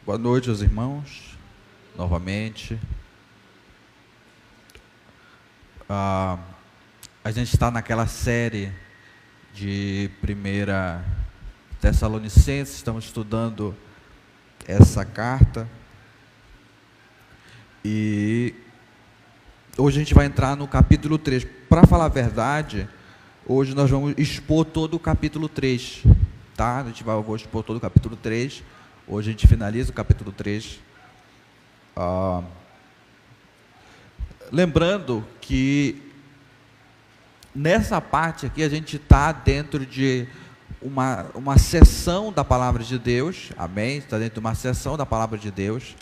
Boa noite aos irmãos, novamente. A gente está naquela série de 1 Tessalonicenses, estamos estudando essa carta. E hoje a gente vai entrar no capítulo 3. Para falar a verdade, hoje nós vamos expor todo o capítulo 3. Tá? Eu vou expor todo o capítulo 3. Hoje a gente finaliza o capítulo 3. Lembrando que nessa parte aqui a gente está dentro de uma seção da palavra de Deus, amém? Está dentro de uma seção da palavra de Deus,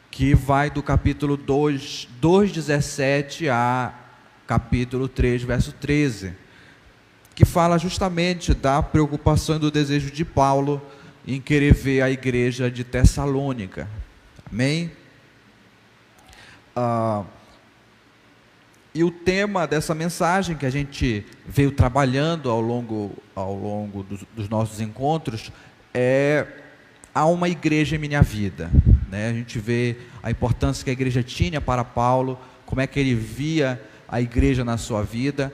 que vai do capítulo 2:17 a capítulo 3, verso 13, que fala justamente da preocupação e do desejo de Paulo em querer ver a igreja de Tessalônica, amém? E o tema dessa mensagem que a gente veio trabalhando ao longo dos nossos encontros é: há uma igreja em minha vida, né? A gente vê a importância que a igreja tinha para Paulo, como é que ele via a igreja na sua vida,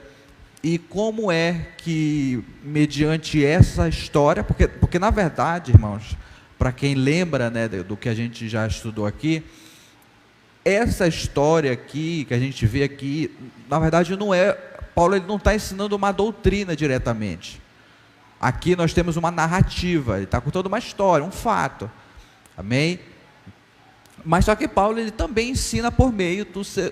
e como é que, mediante essa história, porque na verdade, irmãos, para quem lembra, né, do que a gente já estudou aqui, essa história aqui, que a gente vê aqui, na verdade não é, Paulo ele não está ensinando uma doutrina diretamente. Aqui nós temos uma narrativa, ele está contando uma história, um fato, amém? Mas só que Paulo ele também ensina por meio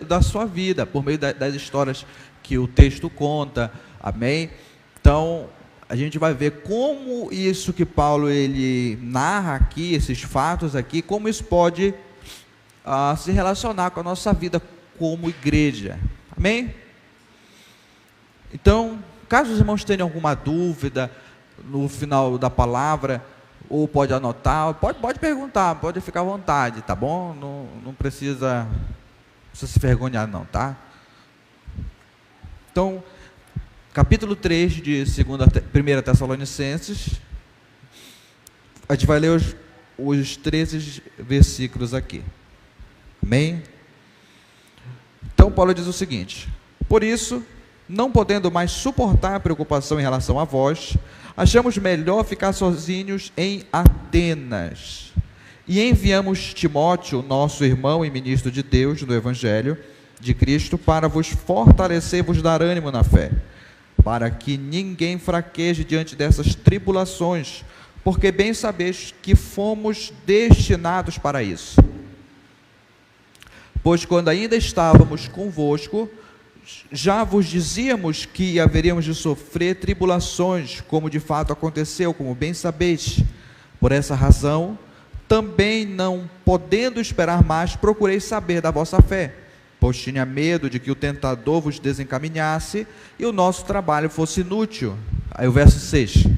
da sua vida, por meio das histórias que o texto conta, amém? Então, a gente vai ver como isso que Paulo ele narra aqui, esses fatos aqui, como isso pode se relacionar com a nossa vida como igreja, amém? Então, caso os irmãos tenham alguma dúvida no final da palavra, ou pode anotar, pode perguntar, pode ficar à vontade, tá bom? Não precisa se vergonhar não, tá? Então, capítulo 3 de 1 Tessalonicenses, a gente vai ler os 13 versículos aqui, amém? Então, Paulo diz o seguinte: por isso, não podendo mais suportar a preocupação em relação a vós, achamos melhor ficar sozinhos em Atenas, e enviamos Timóteo, nosso irmão e ministro de Deus no Evangelho de Cristo, para vos fortalecer e vos dar ânimo na fé, para que ninguém fraqueje diante dessas tribulações, porque bem sabeis que fomos destinados para isso. Pois quando ainda estávamos convosco, já vos dizíamos que haveríamos de sofrer tribulações, como de fato aconteceu, como bem sabeis. Por essa razão, também não podendo esperar mais, procurei saber da vossa fé, pois tinha medo de que o tentador vos desencaminhasse e o nosso trabalho fosse inútil. Aí o verso 6.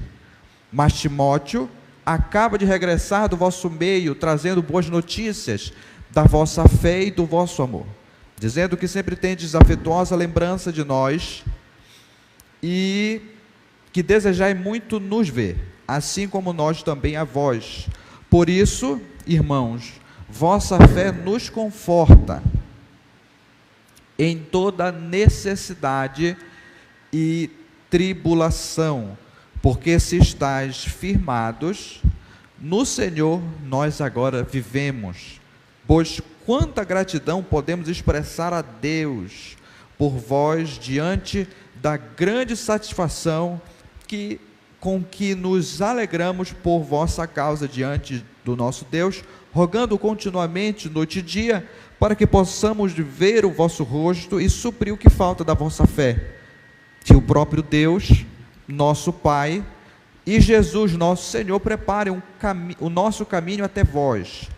Mas Timóteo acaba de regressar do vosso meio, trazendo boas notícias da vossa fé e do vosso amor, dizendo que sempre tendes afetuosa lembrança de nós e que desejai muito nos ver, assim como nós também a vós. Por isso, irmãos, vossa fé nos conforta em toda necessidade e tribulação, porque se estáis firmados no Senhor, nós agora vivemos. Pois quanta gratidão podemos expressar a Deus por vós diante da grande satisfação com que nos alegramos por vossa causa diante do nosso Deus, rogando continuamente noite e dia, para que possamos ver o vosso rosto e suprir o que falta da vossa fé, que o próprio Deus, nosso Pai, e Jesus, nosso Senhor, preparem o nosso caminho até vós.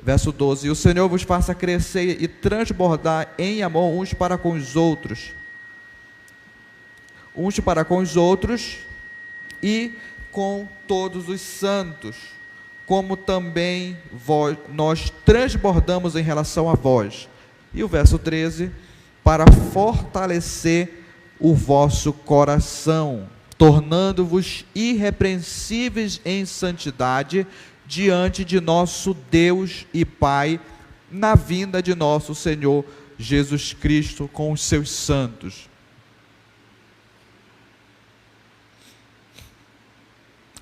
Verso 12, e o Senhor vos faça crescer e transbordar em amor uns para com os outros, e com todos os santos, como também nós transbordamos em relação a vós. E o verso 13, para fortalecer o vosso coração, tornando-vos irrepreensíveis em santidade, diante de nosso Deus e Pai, na vinda de nosso Senhor Jesus Cristo com os seus santos.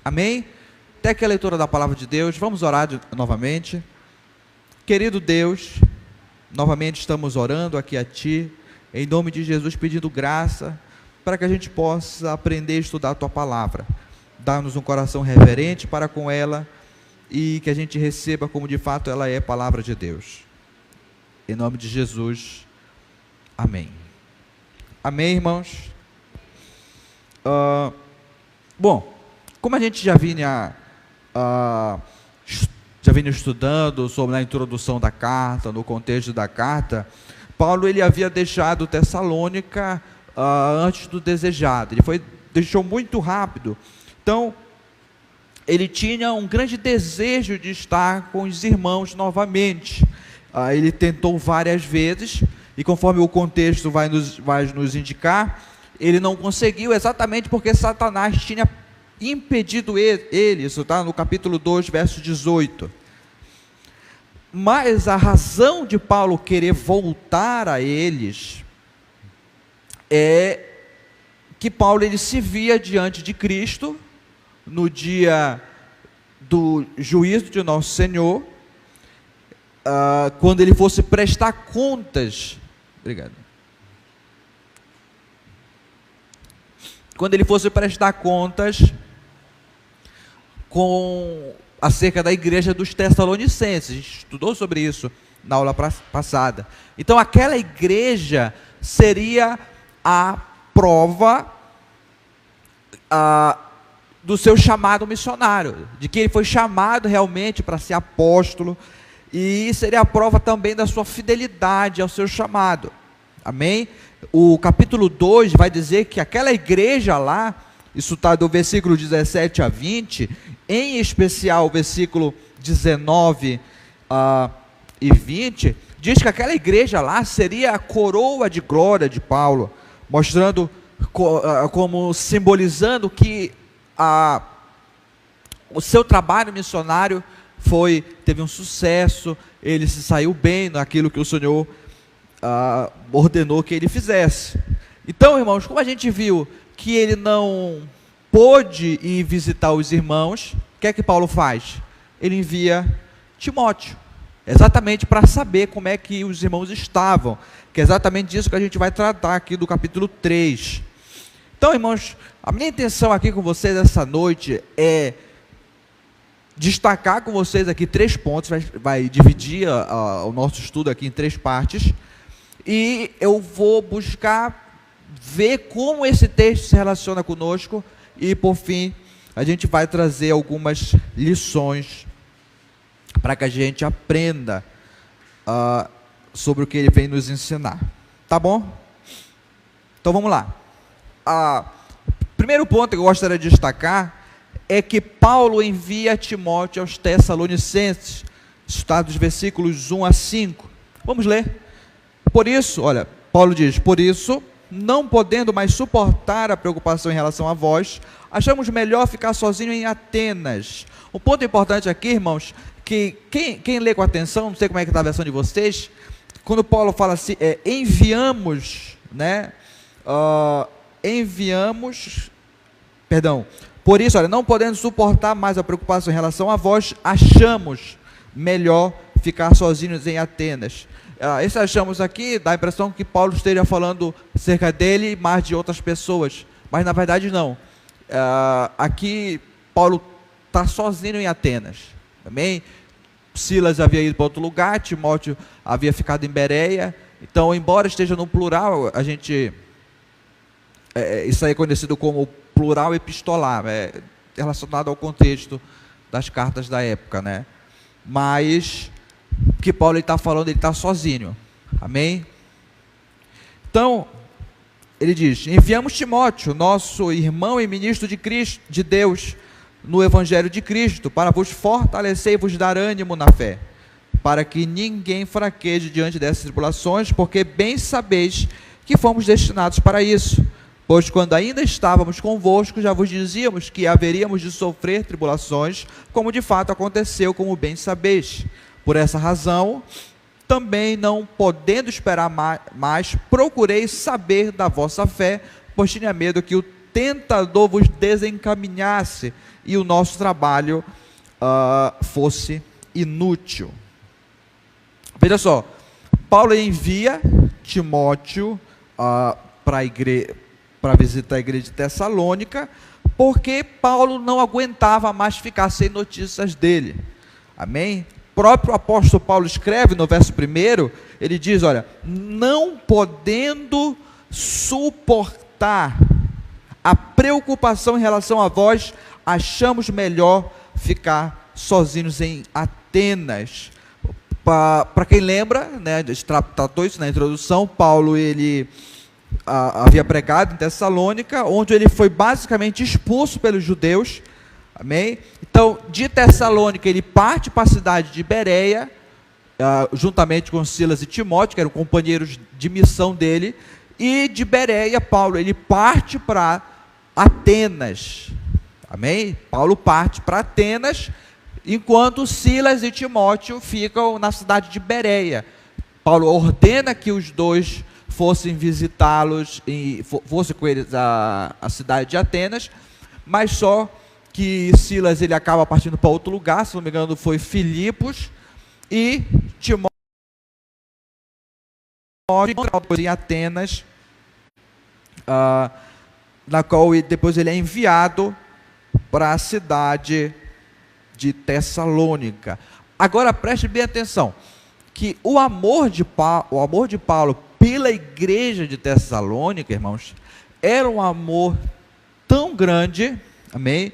Amém? Até que a leitura da palavra de Deus, vamos orar novamente. Querido Deus, novamente estamos orando aqui a Ti, em nome de Jesus, pedindo graça, para que a gente possa aprender a estudar a Tua palavra. Dá-nos um coração reverente para com ela, e que a gente receba como de fato ela é palavra de Deus. Em nome de Jesus, amém. Amém, irmãos? Bom, como a gente já vinha estudando sobre a introdução da carta, no contexto da carta, Paulo ele havia deixado Tessalônica antes do desejado. Ele deixou muito rápido. Então, ele tinha um grande desejo de estar com os irmãos novamente. Ele tentou várias vezes, e conforme o contexto vai nos indicar, ele não conseguiu, exatamente porque Satanás tinha impedido ele. Isso está no capítulo 2, verso 18. Mas a razão de Paulo querer voltar a eles é que Paulo ele se via diante de Cristo no dia do juízo de nosso Senhor, quando ele fosse prestar contas. Obrigado. Quando ele fosse prestar contas acerca da igreja dos Tessalonicenses. A gente estudou sobre isso na aula passada. Então aquela igreja seria a prova do seu chamado missionário, de que ele foi chamado realmente para ser apóstolo, e seria a prova também da sua fidelidade ao seu chamado. Amém? O capítulo 2 vai dizer que aquela igreja lá, isso está do versículo 17 a 20, em especial o versículo 19 e 20, diz que aquela igreja lá seria a coroa de glória de Paulo, mostrando, como simbolizando que o seu trabalho missionário teve um sucesso, ele se saiu bem naquilo que o Senhor ordenou que ele fizesse. Então, irmãos, como a gente viu que ele não pôde ir visitar os irmãos, o que é que Paulo faz? Ele envia Timóteo, exatamente para saber como é que os irmãos estavam, que é exatamente disso que a gente vai tratar aqui do capítulo 3. Então, irmãos, a minha intenção aqui com vocês essa noite é destacar com vocês aqui 3 pontos, vai dividir o nosso estudo aqui em 3 partes, e eu vou buscar ver como esse texto se relaciona conosco, e por fim, a gente vai trazer algumas lições para que a gente aprenda sobre o que ele vem nos ensinar. Tá bom? Então vamos lá. Primeiro ponto que eu gostaria de destacar é que Paulo envia Timóteo aos Tessalonicenses, está dos versículos 1 a 5. Vamos ler. Por isso, olha, Paulo diz: por isso, não podendo mais suportar a preocupação em relação a vós, achamos melhor ficar sozinho em Atenas. Um ponto importante aqui, irmãos, que quem lê com atenção, não sei como é que está a versão de vocês, quando Paulo fala assim, enviamos, né? Por isso, olha, não podendo suportar mais a preocupação em relação a vós, achamos melhor ficar sozinhos em Atenas. Esse achamos aqui dá a impressão que Paulo esteja falando acerca dele, mais de outras pessoas, mas na verdade não. Aqui Paulo está sozinho em Atenas, amém? Silas havia ido para outro lugar, Timóteo havia ficado em Bereia. Então, embora esteja no plural, a gente isso aí é conhecido como plural epistolar, relacionado ao contexto das cartas da época, né? Mas que Paulo está falando, ele está sozinho, amém? Então, ele diz: enviamos Timóteo, nosso irmão e ministro de Cristo, de Deus, no Evangelho de Cristo, para vos fortalecer e vos dar ânimo na fé, para que ninguém fraqueje diante dessas tribulações, porque bem sabeis que fomos destinados para isso. Pois quando ainda estávamos convosco, já vos dizíamos que haveríamos de sofrer tribulações, como de fato aconteceu, como bem sabeis. Por essa razão, também não podendo esperar mais, procurei saber da vossa fé, pois tinha medo que o tentador vos desencaminhasse e o nosso trabalho fosse inútil. Veja só, Paulo envia Timóteo para visitar a igreja de Tessalônica, porque Paulo não aguentava mais ficar sem notícias dele. Amém? O próprio apóstolo Paulo escreve no verso 1, ele diz, olha, não podendo suportar a preocupação em relação a vós, achamos melhor ficar sozinhos em Atenas. Para quem lembra, né, a gente tratou isso na introdução, Paulo ele havia pregado em Tessalônica, onde ele foi basicamente expulso pelos judeus, amém? Então, de Tessalônica ele parte para a cidade de Bereia, juntamente com Silas e Timóteo, que eram companheiros de missão dele, e de Bereia, Paulo ele parte para Atenas, amém? Paulo parte para Atenas, enquanto Silas e Timóteo ficam na cidade de Bereia. Paulo ordena que os dois fossem visitá-los, fosse com eles a cidade de Atenas, mas só que Silas ele acaba partindo para outro lugar, se não me engano foi Filipos, e Timóteo em Atenas, na qual depois ele é enviado para a cidade de Tessalônica. Agora preste bem atenção, que o amor de Paulo pela igreja de Tessalônica, irmãos, era um amor tão grande, amém?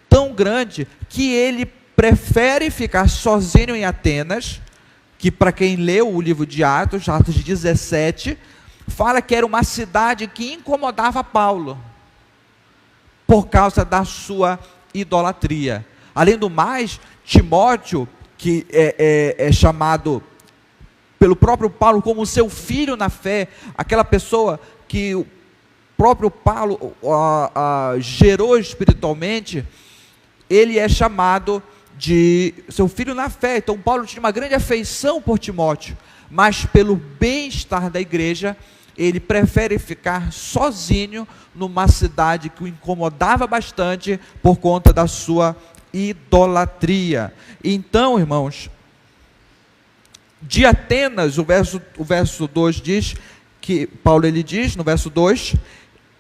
Tão grande, que ele prefere ficar sozinho em Atenas, que para quem leu o livro de Atos 17, fala que era uma cidade que incomodava Paulo, por causa da sua idolatria. Além do mais, Timóteo, que é chamado pelo próprio Paulo como seu filho na fé, aquela pessoa que o próprio Paulo gerou espiritualmente, ele é chamado de seu filho na fé. Então Paulo tinha uma grande afeição por Timóteo, mas pelo bem-estar da igreja, ele prefere ficar sozinho numa cidade que o incomodava bastante por conta da sua idolatria. Então, irmãos, de Atenas, o verso 2 diz, que Paulo ele diz, no verso 2,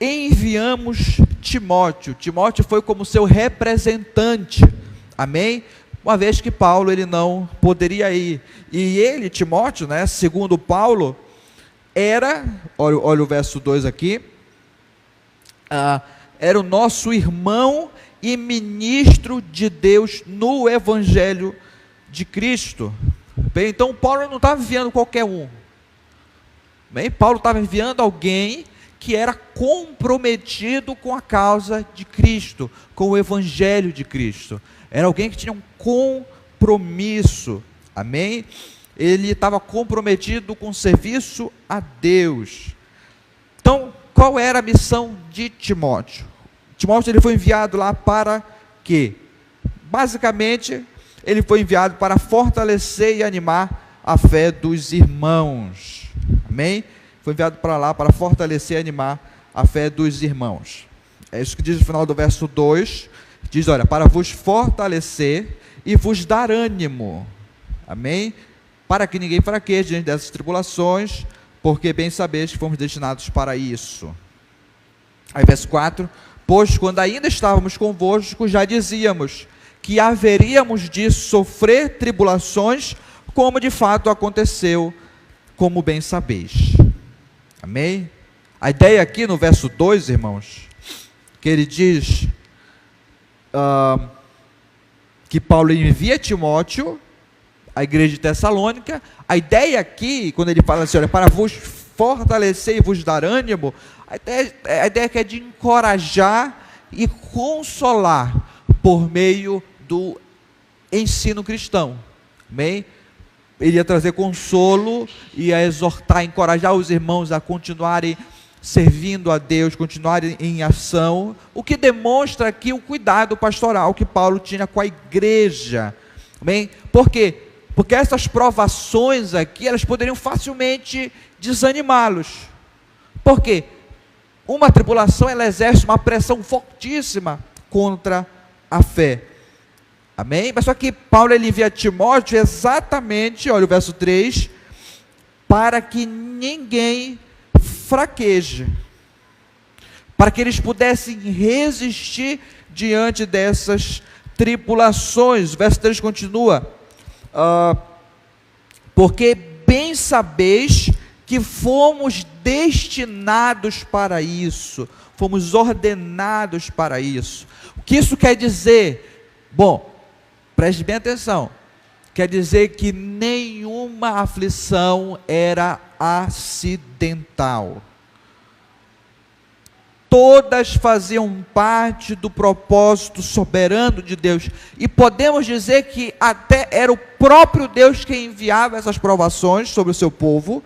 enviamos Timóteo. Timóteo foi como seu representante, amém? Uma vez que Paulo ele não poderia ir. E ele, Timóteo, né, segundo Paulo, olha o verso 2 aqui, era o nosso irmão e ministro de Deus no Evangelho de Cristo. Bem, então Paulo não estava enviando qualquer um. Bem, Paulo estava enviando alguém que era comprometido com a causa de Cristo, com o Evangelho de Cristo. Era alguém que tinha um compromisso, amém? Ele estava comprometido com o serviço a Deus. Então, qual era a missão de Timóteo? Timóteo ele foi enviado lá para quê? Basicamente, ele foi enviado para fortalecer e animar a fé dos irmãos. Amém? Foi enviado para lá para fortalecer e animar a fé dos irmãos. É isso que diz no final do verso 2. Diz, olha, para vos fortalecer e vos dar ânimo. Amém? Para que ninguém fraqueje diante dessas tribulações, porque bem sabeis que fomos destinados para isso. Aí verso 4, pois quando ainda estávamos convosco, já dizíamos que haveríamos de sofrer tribulações, como de fato aconteceu, como bem sabeis. Amém? A ideia aqui no verso 2, irmãos, que ele diz que Paulo envia Timóteo à igreja de Tessalônica. A ideia aqui, quando ele fala assim, olha, para vos fortalecer e vos dar ânimo, a ideia que é de encorajar e consolar por meio do ensino cristão. Amém? Ele ia trazer consolo, ia exortar, encorajar os irmãos a continuarem servindo a Deus, continuarem em ação, o que demonstra aqui o cuidado pastoral que Paulo tinha com a igreja. Amém? Por quê? Porque essas provações aqui, elas poderiam facilmente desanimá-los. Por quê? Uma tribulação, ela exerce uma pressão fortíssima contra a fé. Amém? Mas só que Paulo, ele envia Timóteo exatamente, olha o verso 3, para que ninguém fraqueje, para que eles pudessem resistir diante dessas tribulações. O verso 3 continua, porque bem sabeis que fomos destinados para isso, fomos ordenados para isso. O que isso quer dizer? Bom, preste bem atenção, quer dizer que nenhuma aflição era acidental. Todas faziam parte do propósito soberano de Deus, e podemos dizer que até era o próprio Deus quem enviava essas provações sobre o seu povo,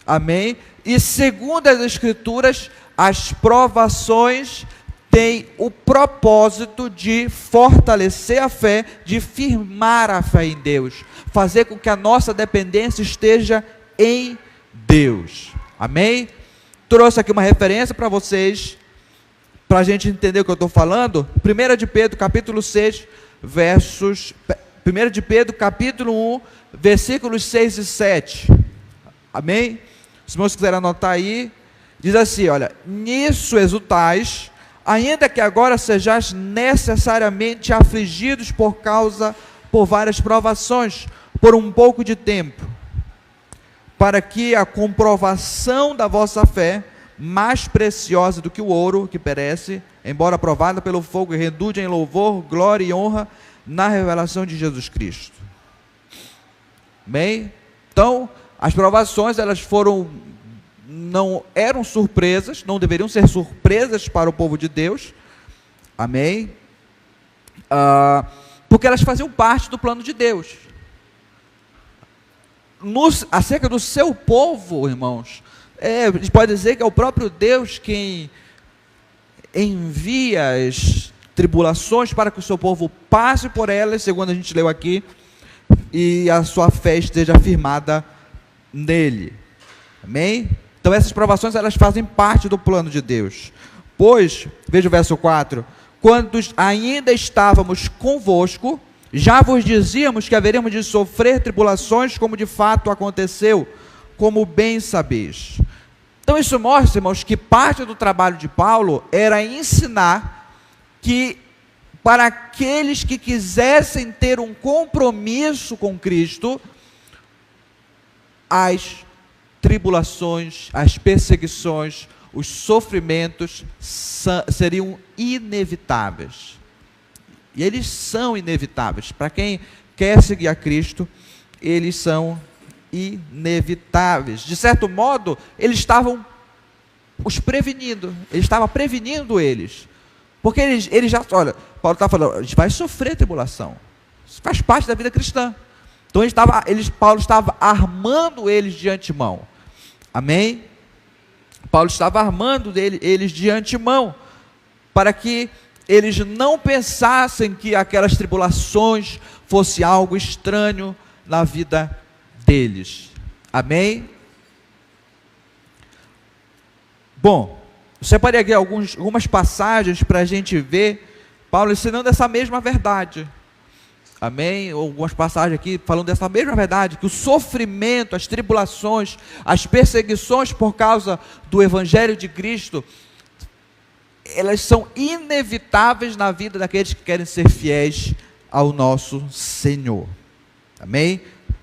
amém? E segundo as Escrituras, as provações têm o propósito de fortalecer a fé, de firmar a fé em Deus, fazer com que a nossa dependência esteja em Deus, amém? Trouxe aqui uma referência para vocês, para a gente entender o que eu estou falando. 1 de Pedro, capítulo 6, versos... 1 de Pedro, capítulo 1, versículos 6 e 7. Amém? Se vocês quiserem anotar aí, diz assim, olha, nisso exultais, ainda que agora sejais necessariamente afligidos por várias provações, por um pouco de tempo, para que a comprovação da vossa fé, mais preciosa do que o ouro que perece, embora provada pelo fogo, redunde em louvor, glória e honra na revelação de Jesus Cristo. Bem, então, as provações, elas não eram surpresas, não deveriam ser surpresas para o povo de Deus, amém? Porque elas faziam parte do plano de Deus. Acerca do seu povo, irmãos, a gente pode dizer que é o próprio Deus quem envia as tribulações para que o seu povo passe por elas, segundo a gente leu aqui, e a sua fé esteja firmada nele, amém? Então essas provações, elas fazem parte do plano de Deus. Pois, veja o verso 4, quando ainda estávamos convosco, já vos dizíamos que haveríamos de sofrer tribulações, como de fato aconteceu, como bem sabeis. Então isso mostra, irmãos, que parte do trabalho de Paulo era ensinar que para aqueles que quisessem ter um compromisso com Cristo, as tribulações, as perseguições, os sofrimentos seriam inevitáveis. E eles são inevitáveis. Para quem quer seguir a Cristo, eles são inevitáveis. De certo modo, eles estavam os prevenindo. Ele estava prevenindo eles. Porque eles já... Olha, Paulo está falando, a gente vai sofrer tribulação. Isso faz parte da vida cristã. Então Paulo estava armando eles de antemão. Amém? Paulo estava armando eles de antemão, para que eles não pensassem que aquelas tribulações fosse algo estranho na vida deles. Amém? Bom, eu separei aqui algumas passagens para a gente ver Paulo ensinando essa mesma verdade. Amém? Algumas passagens aqui falando dessa mesma verdade, que o sofrimento, as tribulações, as perseguições por causa do Evangelho de Cristo, elas são inevitáveis na vida daqueles que querem ser fiéis ao nosso Senhor. Amém?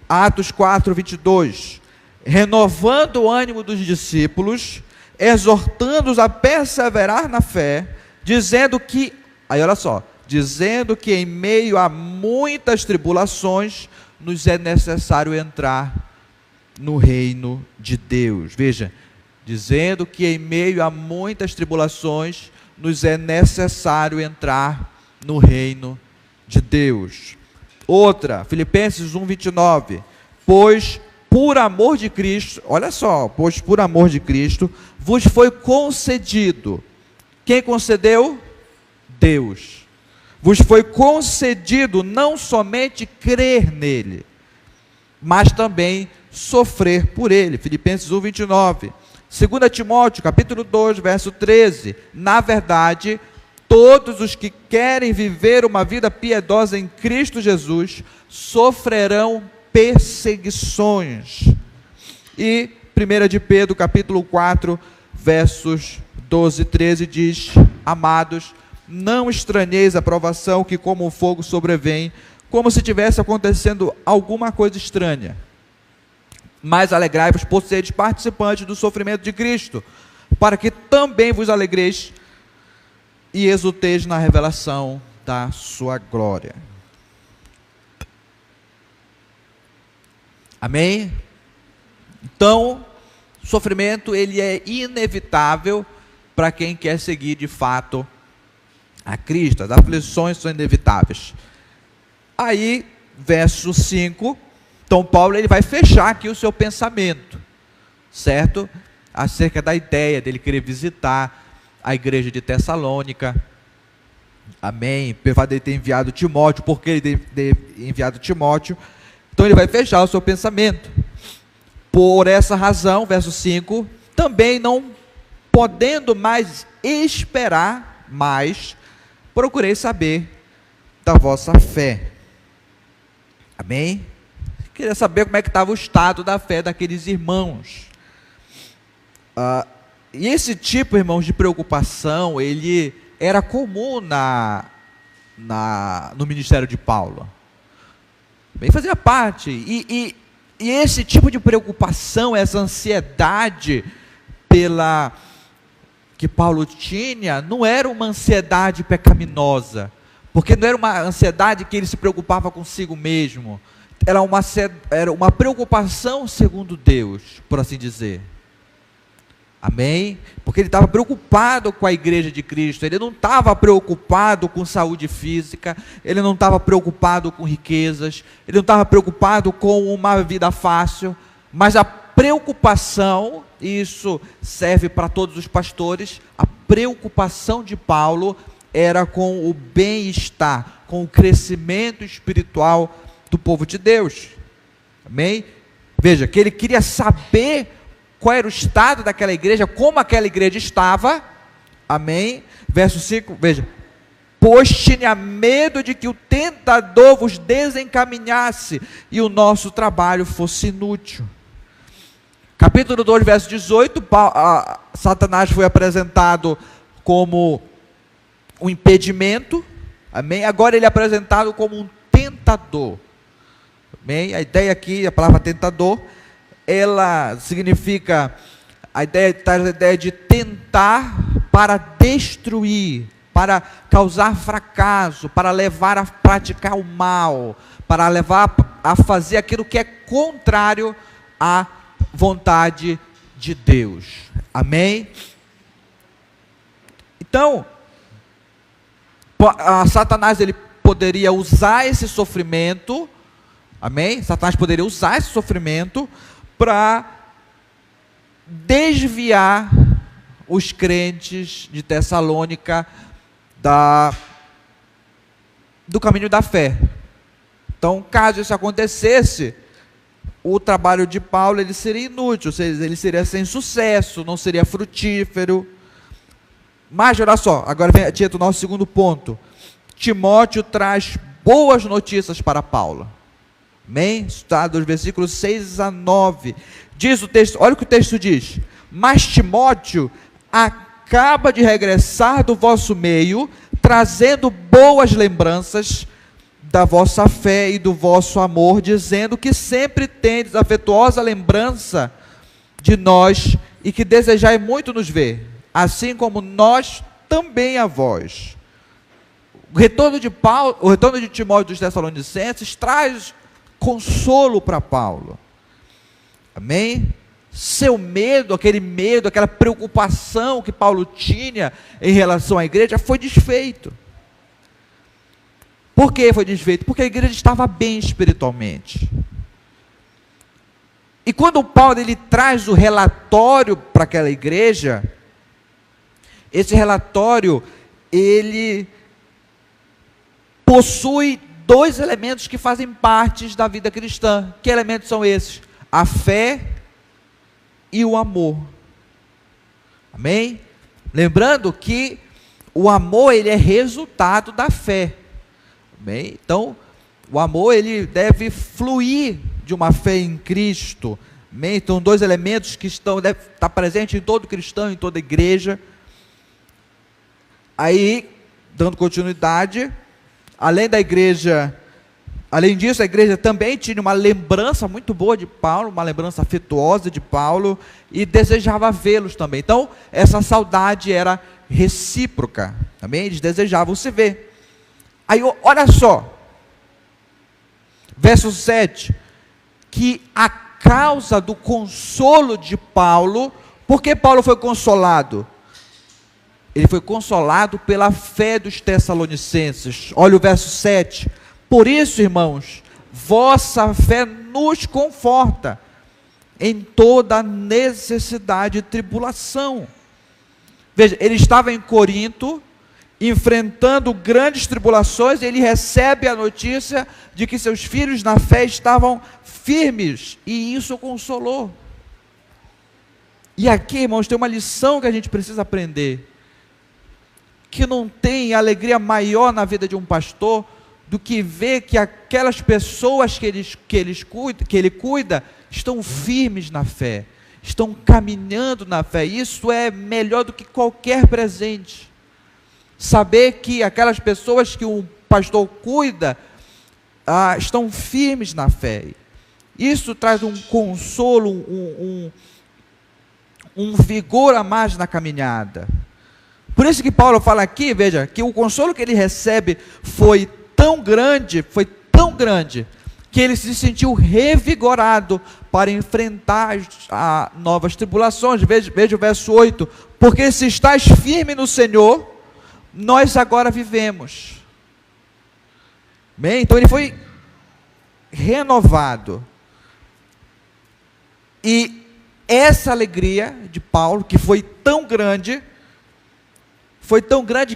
Atos 4, 22. Renovando o ânimo dos discípulos, exortando-os a perseverar na fé, dizendo que, aí olha só, dizendo que em meio a muitas tribulações, nos é necessário entrar no reino de Deus. Veja, dizendo que em meio a muitas tribulações, nos é necessário entrar no reino de Deus. Outra, Filipenses 1, 29. Pois, por amor de Cristo, olha só, pois por amor de Cristo vos foi concedido. Quem concedeu? Deus. Vos foi concedido não somente crer nele, mas também sofrer por ele. Filipenses 1, 29. 2 Timóteo, capítulo 2, verso 13. Na verdade, todos os que querem viver uma vida piedosa em Cristo Jesus sofrerão perseguições. E 1 de Pedro, capítulo 4, versos 12 e 13 diz: amados, não estranheis a provação que como o fogo sobrevém, como se tivesse acontecendo alguma coisa estranha. Mas alegrai-vos por seres participantes do sofrimento de Cristo, para que também vos alegreis e exulteis na revelação da sua glória. Amém? Então, o sofrimento, ele é inevitável para quem quer seguir de fato a Cristo. As aflições são inevitáveis. Aí, verso 5, então Paulo ele vai fechar aqui o seu pensamento, certo? Acerca da ideia dele querer visitar a igreja de Tessalônica. Amém? Apesar dele ter enviado Timóteo, porque ele ter enviado Timóteo. Então ele vai fechar o seu pensamento. Por essa razão, verso 5, também não podendo mais esperar mais, procurei saber da vossa fé. Amém? Queria saber como é que estava o estado da fé daqueles irmãos. E esse tipo, irmãos, de preocupação, ele era comum no ministério de Paulo. Bem, fazia parte. E esse tipo de preocupação, essa ansiedade que Paulo tinha, não era uma ansiedade pecaminosa, porque não era uma ansiedade que ele se preocupava consigo mesmo. Era uma preocupação segundo Deus, por assim dizer. Amém? Porque ele estava preocupado com a igreja de Cristo. Ele não estava preocupado com saúde física, ele não estava preocupado com riquezas, ele não estava preocupado com uma vida fácil, mas a preocupação, isso serve para todos os pastores, a preocupação de Paulo era com o bem-estar, com o crescimento espiritual do povo de Deus. Amém? Veja, que ele queria saber qual era o estado daquela igreja, como aquela igreja estava. Amém? Verso 5, veja: pois tinha medo de que o tentador vos desencaminhasse e o nosso trabalho fosse inútil. Capítulo 2, verso 18, Satanás foi apresentado como um impedimento. Amém? Agora ele é apresentado como um tentador. Amém? A ideia aqui, a palavra tentador, ela significa, traz a ideia de tentar para destruir, para causar fracasso, para levar a praticar o mal, para levar a fazer aquilo que é contrário à vontade de Deus. Amém? Então, Satanás ele poderia usar esse sofrimento, amém? Satanás poderia usar esse sofrimento para desviar os crentes de Tessalônica do caminho da fé. Então, caso isso acontecesse, o trabalho de Paulo ele seria inútil, ele seria sem sucesso, não seria frutífero. Mas olha só, agora vem o nosso segundo ponto. Timóteo traz boas notícias para Paulo. Amém? Está dos versículos 6 a 9. Diz o texto, olha o que o texto diz: mas Timóteo acaba de regressar do vosso meio, trazendo boas lembranças da vossa fé e do vosso amor, dizendo que sempre tendes afetuosa lembrança de nós e que desejai muito nos ver, assim como nós também a vós. O retorno de Timóteo dos Tessalonicenses traz consolo para Paulo. Amém? Seu medo, aquela preocupação que Paulo tinha em relação à igreja foi desfeito. Por que foi desfeito? Porque a igreja estava bem espiritualmente. E quando Paulo ele traz o relatório para aquela igreja, esse relatório, ele possui dois elementos que fazem parte da vida cristã. Que elementos são esses? A fé e o amor. Amém? Lembrando que o amor, ele é resultado da fé. Amém? Então, o amor, ele deve fluir de uma fé em Cristo. Amém? Então, dois elementos que devem estar presentes em todo cristão, em toda igreja. Aí, dando continuidade, além disso, a igreja também tinha uma lembrança muito boa de Paulo, uma lembrança afetuosa de Paulo, e desejava vê-los também. Então, essa saudade era recíproca, também eles desejavam se ver. Aí, olha só, verso 7, que a causa do consolo de Paulo, por que Paulo foi consolado? Ele foi consolado pela fé dos Tessalonicenses. Olha o verso 7. Por isso, irmãos, vossa fé nos conforta em toda necessidade e tribulação. Veja, ele estava em Corinto, enfrentando grandes tribulações, e ele recebe a notícia de que seus filhos na fé estavam firmes, e isso o consolou. E aqui, irmãos, tem uma lição que a gente precisa aprender, que não tem alegria maior na vida de um pastor do que ver que aquelas pessoas que ele cuida estão firmes na fé, estão caminhando na fé. Isso é melhor do que qualquer presente. Saber que aquelas pessoas que o pastor cuida estão firmes na fé. Isso traz um consolo, um vigor a mais na caminhada. Por isso que Paulo fala aqui, veja, que o consolo que ele recebe foi tão grande, que ele se sentiu revigorado para enfrentar as novas tribulações. Veja o verso 8, porque se estás firme no Senhor, nós agora vivemos. Bem, então ele foi renovado. E essa alegria de Paulo, que foi tão grande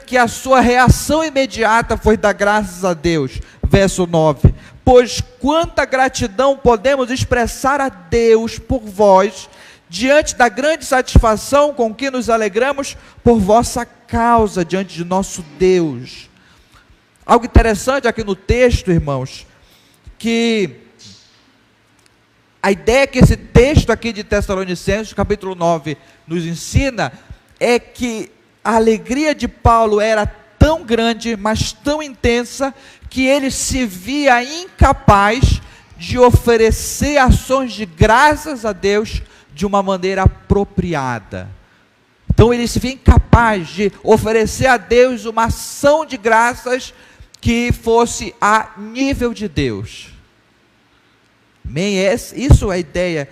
que a sua reação imediata foi dar graças a Deus. Verso 9, pois quanta gratidão podemos expressar a Deus por vós, diante da grande satisfação com que nos alegramos por vossa causa, diante de nosso Deus. Algo interessante aqui no texto, irmãos, que a ideia que esse texto aqui de Tessalonicenses, capítulo 9, nos ensina, é que a alegria de Paulo era tão grande, mas tão intensa, que ele se via incapaz de oferecer ações de graças a Deus de uma maneira apropriada. Então ele se via incapaz de oferecer a Deus uma ação de graças que fosse a nível de Deus. Amém? Isso é a ideia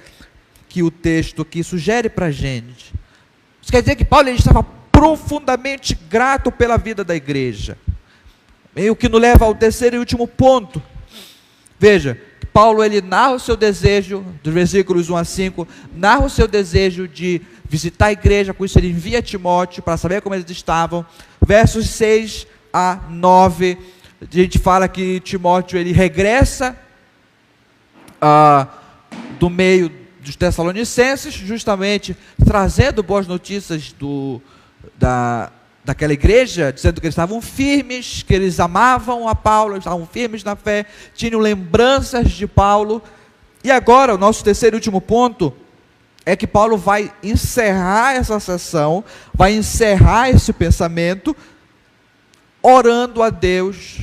que o texto aqui sugere para a gente. Isso quer dizer que Paulo ele estava profundamente grato pela vida da igreja. E o que nos leva ao terceiro e último ponto. Veja, Paulo ele narra o seu desejo, dos versículos 1 a 5, narra o seu desejo de visitar a igreja, com isso ele envia Timóteo para saber como eles estavam. Versos 6 a 9, a gente fala que Timóteo ele regressa do meio dos Tessalonicenses, justamente trazendo boas notícias daquela igreja, dizendo que eles estavam firmes, que eles amavam a Paulo, estavam firmes na fé, tinham lembranças de Paulo. E agora, o nosso terceiro e último ponto, é que Paulo vai encerrar essa sessão, vai encerrar esse pensamento, orando a Deus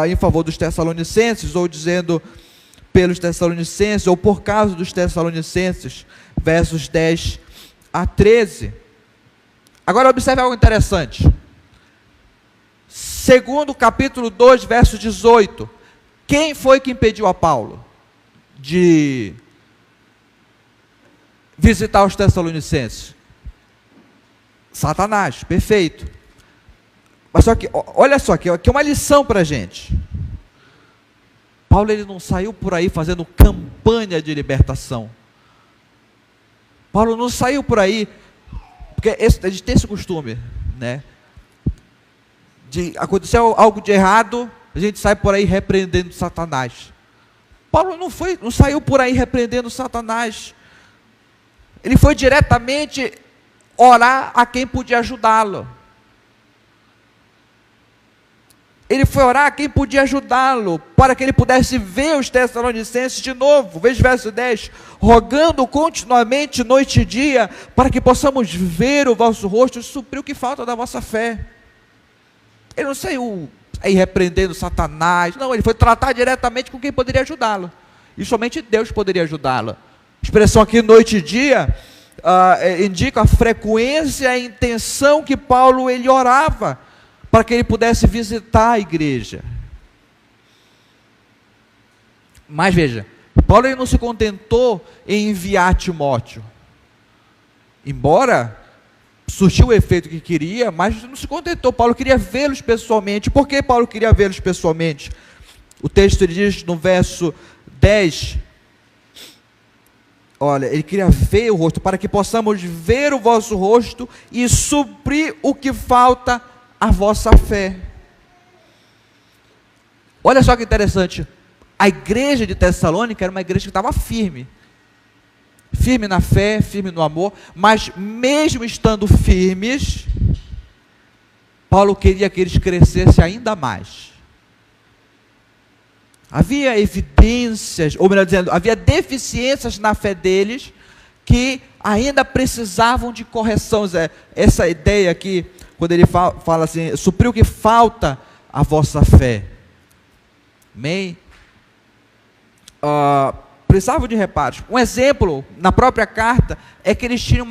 em favor dos Tessalonicenses, ou dizendo pelos Tessalonicenses, ou por causa dos Tessalonicenses, versos 10 a 13. Agora observe algo interessante. Segundo capítulo 2, verso 18, quem foi que impediu a Paulo de visitar os Tessalonicenses? Satanás, perfeito. Mas só que, olha só, aqui é uma lição para a gente. Paulo ele não saiu por aí fazendo campanha de libertação. Paulo não saiu por aí, porque a gente tem esse costume, né? De acontecer algo de errado, a gente sai por aí repreendendo Satanás. Paulo não saiu por aí repreendendo Satanás. Ele foi diretamente orar a quem podia ajudá-lo. Ele foi orar a quem podia ajudá-lo, para que ele pudesse ver os Tessalonicenses de novo. Veja o verso 10. Rogando continuamente, noite e dia, para que possamos ver o vosso rosto e suprir o que falta da vossa fé. Ele não saiu aí repreendendo Satanás. Não, ele foi tratar diretamente com quem poderia ajudá-lo. E somente Deus poderia ajudá-lo. A expressão aqui, noite e dia, indica a frequência e a intenção que Paulo ele orava, para que ele pudesse visitar a igreja. Mas veja, Paulo ele não se contentou em enviar Timóteo. Embora surtiu o efeito que queria, mas não se contentou. Paulo queria vê-los pessoalmente. Por que Paulo queria vê-los pessoalmente? O texto ele diz no verso 10, olha, ele queria ver o rosto, para que possamos ver o vosso rosto e suprir o que falta a vossa fé. Olha só que interessante, a igreja de Tessalônica era uma igreja que estava firme na fé, firme no amor, mas mesmo estando firmes, Paulo queria que eles crescessem ainda mais. Havia evidências, ou melhor dizendo, havia deficiências na fé deles, que ainda precisavam de correção. Essa ideia aqui, quando ele fala assim, suprir o que falta a vossa fé. Amém? Precisavam de reparos. Um exemplo, na própria carta, é que eles tinham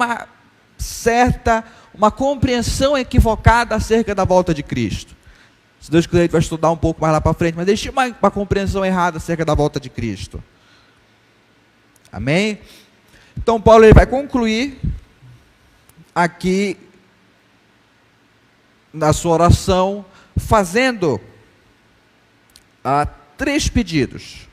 uma compreensão equivocada acerca da volta de Cristo. Se Deus quiser, a gente vai estudar um pouco mais lá para frente, mas eles tinham uma compreensão errada acerca da volta de Cristo. Amém? Então Paulo ele vai concluir aqui na sua oração, fazendo 3 pedidos.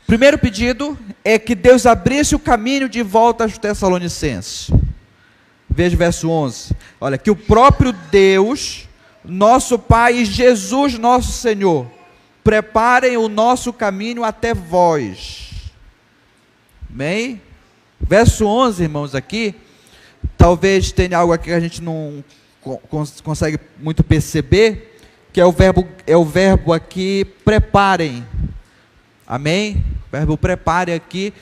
Primeiro pedido é que Deus abrisse o caminho de volta aos Tessalonicenses. Veja o verso 11. Olha, que o próprio Deus, nosso Pai e Jesus nosso Senhor, preparem o nosso caminho até vós. Amém? Verso 11, irmãos, aqui, talvez tenha algo aqui que a gente não consegue muito perceber, que é o verbo aqui, preparem. Amém? O verbo prepare aqui,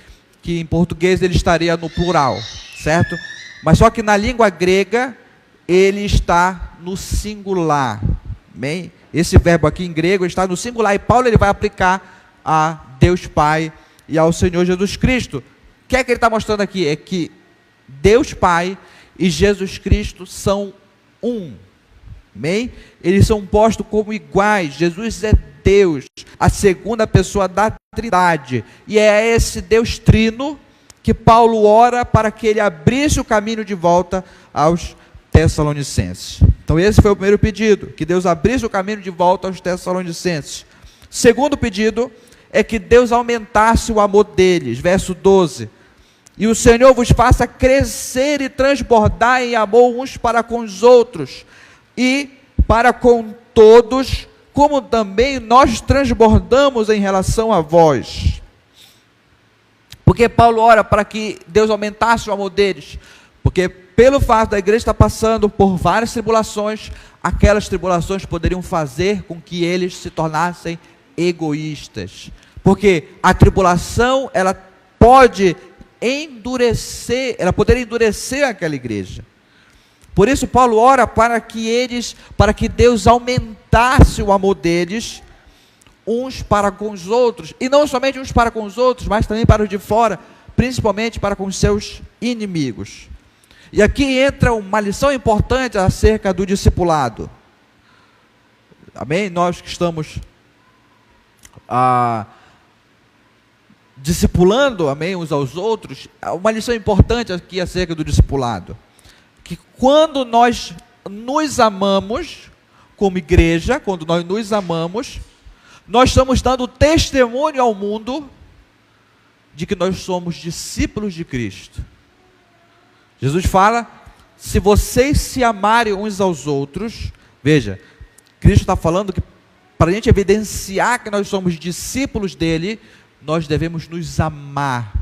que em português ele estaria no plural, certo? Mas só que na língua grega, ele está no singular. Amém? Esse verbo aqui em grego está no singular, e Paulo ele vai aplicar a Deus Pai e ao Senhor Jesus Cristo. O que é que ele está mostrando aqui? É que Deus Pai e Jesus Cristo são um. Amém? Eles são postos como iguais. Jesus é Deus, a segunda pessoa da Trindade, e é esse Deus trino que Paulo ora para que ele abrisse o caminho de volta aos Tessalonicenses. Então esse foi o primeiro pedido, que Deus abrisse o caminho de volta aos Tessalonicenses. Segundo pedido é que Deus aumentasse o amor deles, verso 12. E o Senhor vos faça crescer e transbordar em amor uns para com os outros, e para com todos, como também nós transbordamos em relação a vós. Porque Paulo ora para que Deus aumentasse o amor deles, porque pelo fato da igreja estar passando por várias tribulações, aquelas tribulações poderiam fazer com que eles se tornassem egoístas, porque a tribulação, ela pode endurecer, ela poderia endurecer aquela igreja. Por isso Paulo ora para que Deus aumentasse o amor deles, uns para com os outros, e não somente uns para com os outros, mas também para os de fora, principalmente para com os seus inimigos. E aqui entra uma lição importante acerca do discipulado. Amém? Nós que estamos discipulando, amém, uns aos outros, uma lição importante aqui acerca do discipulado, que quando nós nos amamos, como igreja, quando nós nos amamos, nós estamos dando testemunho ao mundo de que nós somos discípulos de Cristo. Jesus fala, se vocês se amarem uns aos outros, veja, Cristo está falando que para a gente evidenciar que nós somos discípulos dele, nós devemos nos amar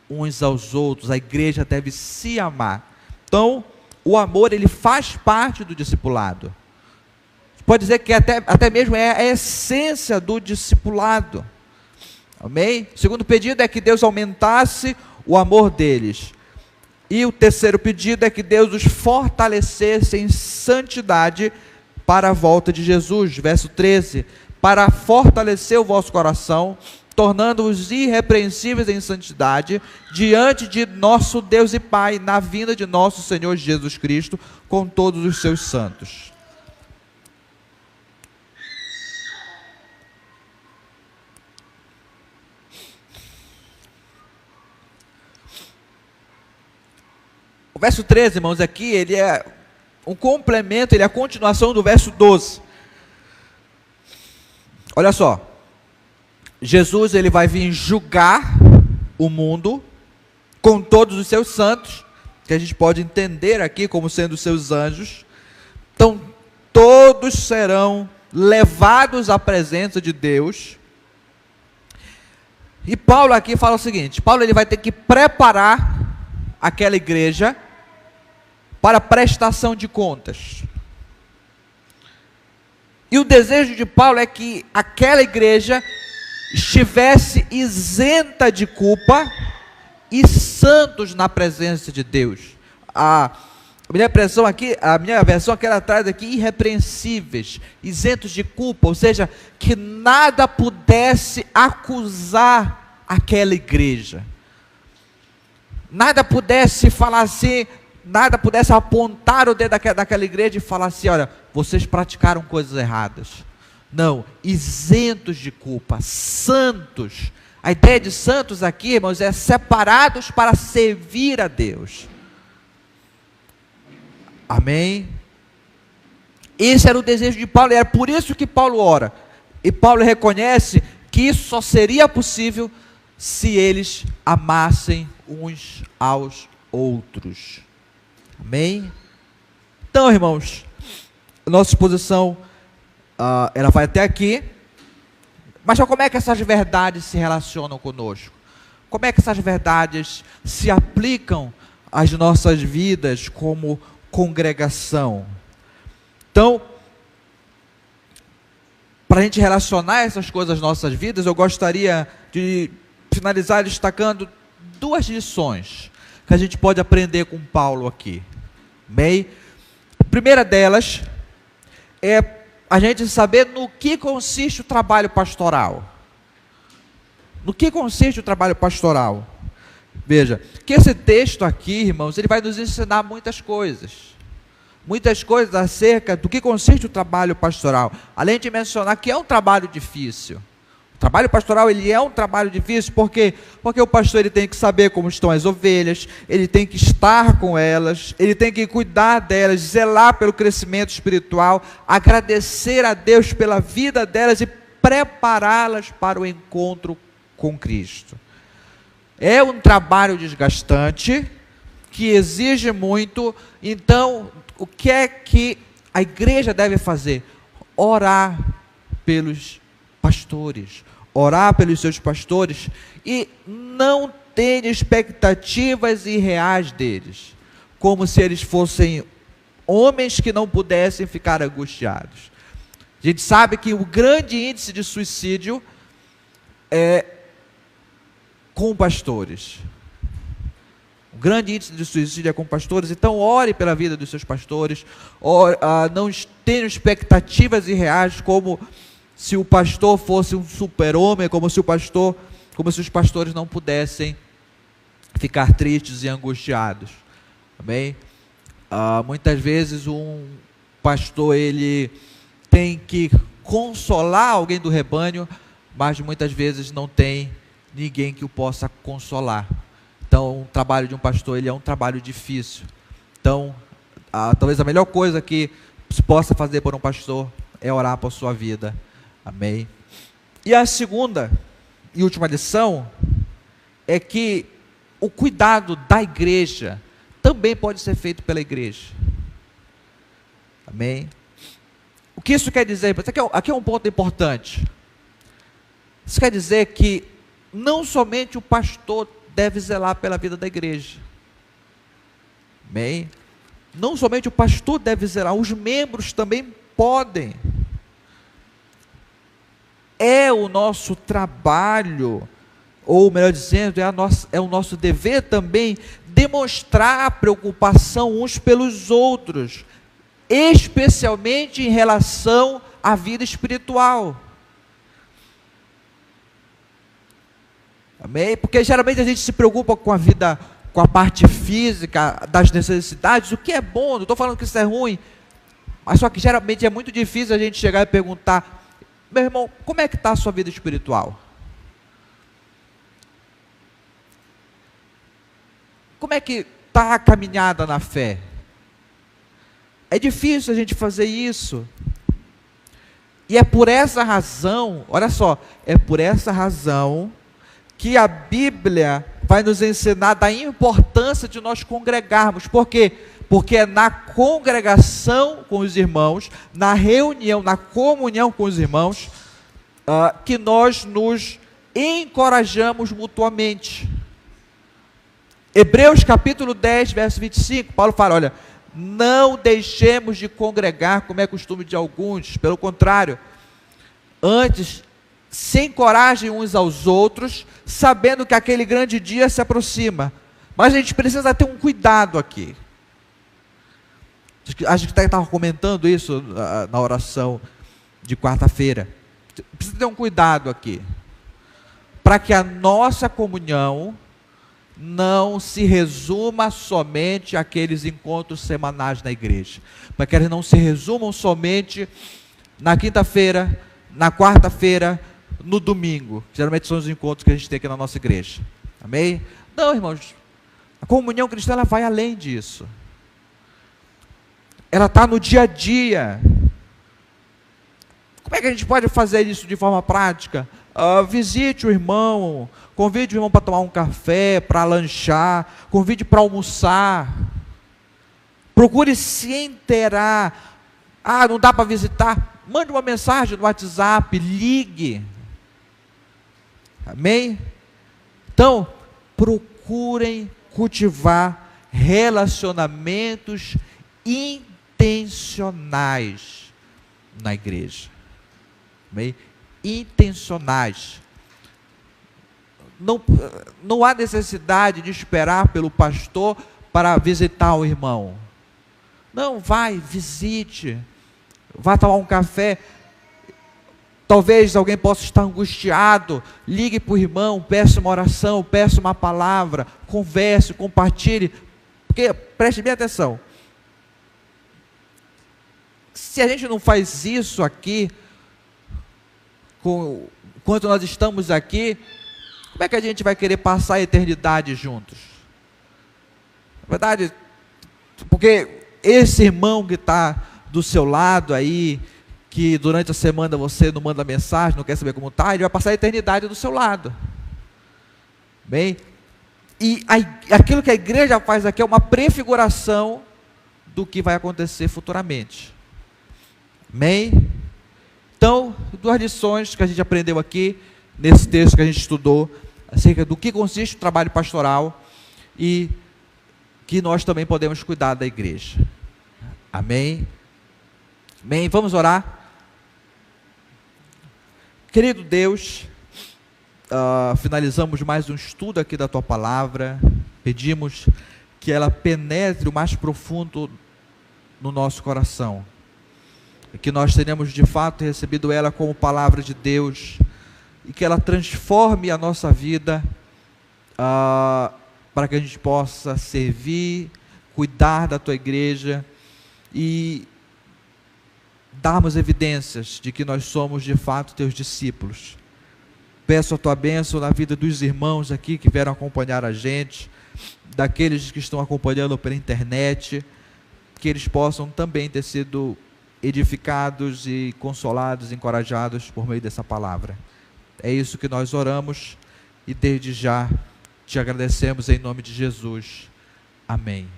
uns aos outros, a igreja deve se amar. Então, o amor, ele faz parte do discipulado. Pode dizer que até mesmo é a essência do discipulado. Amém? O segundo pedido é que Deus aumentasse o amor deles. E o terceiro pedido é que Deus os fortalecesse em santidade para a volta de Jesus. Verso 13. Para fortalecer o vosso coração, tornando-os irrepreensíveis em santidade, diante de nosso Deus e Pai, na vinda de nosso Senhor Jesus Cristo, com todos os seus santos. O verso 13, irmãos, aqui, ele é um complemento, ele é a continuação do verso 12. Olha só. Jesus, ele vai vir julgar o mundo com todos os seus santos, que a gente pode entender aqui como sendo seus anjos. Então, todos serão levados à presença de Deus. E Paulo aqui fala o seguinte, Paulo ele vai ter que preparar aquela igreja para prestação de contas. E o desejo de Paulo é que aquela igreja estivesse isenta de culpa e santos na presença de Deus. A minha versão aqui, ela traz aqui irrepreensíveis, isentos de culpa, ou seja, que nada pudesse acusar aquela igreja. Nada pudesse falar assim, nada pudesse apontar o dedo daquela igreja e falar assim, olha, vocês praticaram coisas erradas. Não, isentos de culpa, santos. A ideia de santos aqui, irmãos, é separados para servir a Deus. Amém? Esse era o desejo de Paulo, e era por isso que Paulo ora. E Paulo reconhece que isso só seria possível se eles amassem uns aos outros. Amém? Então, irmãos, a nossa exposição ela vai até aqui, mas como é que essas verdades se relacionam conosco? Como é que essas verdades se aplicam às nossas vidas como congregação? Então, para a gente relacionar essas coisas às nossas vidas, eu gostaria de finalizar destacando duas lições que a gente pode aprender com Paulo aqui. Amém? A primeira delas é a gente saber no que consiste o trabalho pastoral. No que consiste o trabalho pastoral? Veja, que esse texto aqui, irmãos, ele vai nos ensinar muitas coisas. Muitas coisas acerca do que consiste o trabalho pastoral. Além de mencionar que é um trabalho difícil. O trabalho pastoral, ele é um trabalho difícil, porque o pastor ele tem que saber como estão as ovelhas, ele tem que estar com elas, ele tem que cuidar delas, zelar pelo crescimento espiritual, agradecer a Deus pela vida delas e prepará-las para o encontro com Cristo. É um trabalho desgastante, que exige muito. Então, o que é que a igreja deve fazer? Orar pelos pastores, orar pelos seus pastores e não ter expectativas irreais deles, como se eles fossem homens que não pudessem ficar angustiados. A gente sabe que o grande índice de suicídio é com pastores. O grande índice de suicídio é com pastores. Então ore pela vida dos seus pastores, não tenham expectativas irreais, como se o pastor fosse um super-homem, como se os pastores não pudessem ficar tristes e angustiados. Amém? Muitas vezes um pastor ele tem que consolar alguém do rebanho, mas muitas vezes não tem ninguém que o possa consolar. Então o trabalho de um pastor ele é um trabalho difícil. Então talvez a melhor coisa que se possa fazer por um pastor é orar por sua vida. Amém? E a segunda e última lição é que o cuidado da igreja também pode ser feito pela igreja. Amém? O que isso quer dizer? Aqui é um ponto importante. Isso quer dizer que não somente o pastor deve zelar pela vida da igreja. Amém? Não somente o pastor deve zelar, os membros também podem. É o nosso trabalho, ou melhor dizendo, é o nosso dever também demonstrar preocupação uns pelos outros, especialmente em relação à vida espiritual. Amém? Porque geralmente a gente se preocupa com a vida, com a parte física, das necessidades, o que é bom, não estou falando que isso é ruim, mas só que geralmente é muito difícil a gente chegar e perguntar: meu irmão, como é que está a sua vida espiritual? Como é que está a caminhada na fé? É difícil a gente fazer isso. E é por essa razão, olha só, é por essa razão que a Bíblia vai nos ensinar da importância de nós congregarmos. Por quê? Porque é na congregação com os irmãos, na reunião, na comunhão com os irmãos, que nós nos encorajamos mutuamente. Hebreus capítulo 10, verso 25, Paulo fala, olha, não deixemos de congregar como é costume de alguns, pelo contrário, antes se encorajem uns aos outros, sabendo que aquele grande dia se aproxima. Mas a gente precisa ter um cuidado aqui. A gente estava comentando isso na oração de quarta-feira. Precisa ter um cuidado aqui, para que a nossa comunhão não se resuma somente àqueles encontros semanais na igreja, para que eles não se resumam somente na quinta-feira, na quarta-feira, no domingo. Geralmente são os encontros que a gente tem aqui na nossa igreja. Amém? Não, irmãos, a comunhão cristã ela vai além disso. Ela está no dia a dia. Como é que a gente pode fazer isso de forma prática? Visite o irmão, convide o irmão para tomar um café, para lanchar, convide para almoçar. Procure se inteirar. Não dá para visitar? Mande uma mensagem no WhatsApp, ligue. Amém? Então, procurem cultivar relacionamentos intencionais na igreja. Amém? Intencionais. Não há necessidade de esperar pelo pastor para visitar o irmão. Não, vai, visite, vá tomar um café. Talvez alguém possa estar angustiado, ligue para o irmão, peça uma oração, peça uma palavra, converse, compartilhe, porque, preste bem atenção, se a gente não faz isso aqui, enquanto nós estamos aqui, como é que a gente vai querer passar a eternidade juntos? Na verdade, porque esse irmão que está do seu lado aí, que durante a semana você não manda mensagem, não quer saber como está, ele vai passar a eternidade do seu lado. Bem, e aquilo que a igreja faz aqui é uma prefiguração do que vai acontecer futuramente. Amém? Então, duas lições que a gente aprendeu aqui, nesse texto que a gente estudou, acerca do que consiste o trabalho pastoral e que nós também podemos cuidar da igreja. Amém? Amém? Vamos orar? Querido Deus, finalizamos mais um estudo aqui da Tua Palavra, pedimos que ela penetre o mais profundo no nosso coração, que nós tenhamos de fato recebido ela como Palavra de Deus, e que ela transforme a nossa vida, para que a gente possa servir, cuidar da Tua igreja, e darmos evidências de que nós somos de fato Teus discípulos. Peço a Tua bênção na vida dos irmãos aqui que vieram acompanhar a gente, daqueles que estão acompanhando pela internet, que eles possam também ter sido edificados e consolados, encorajados por meio dessa palavra. É isso que nós oramos e desde já te agradecemos em nome de Jesus. Amém.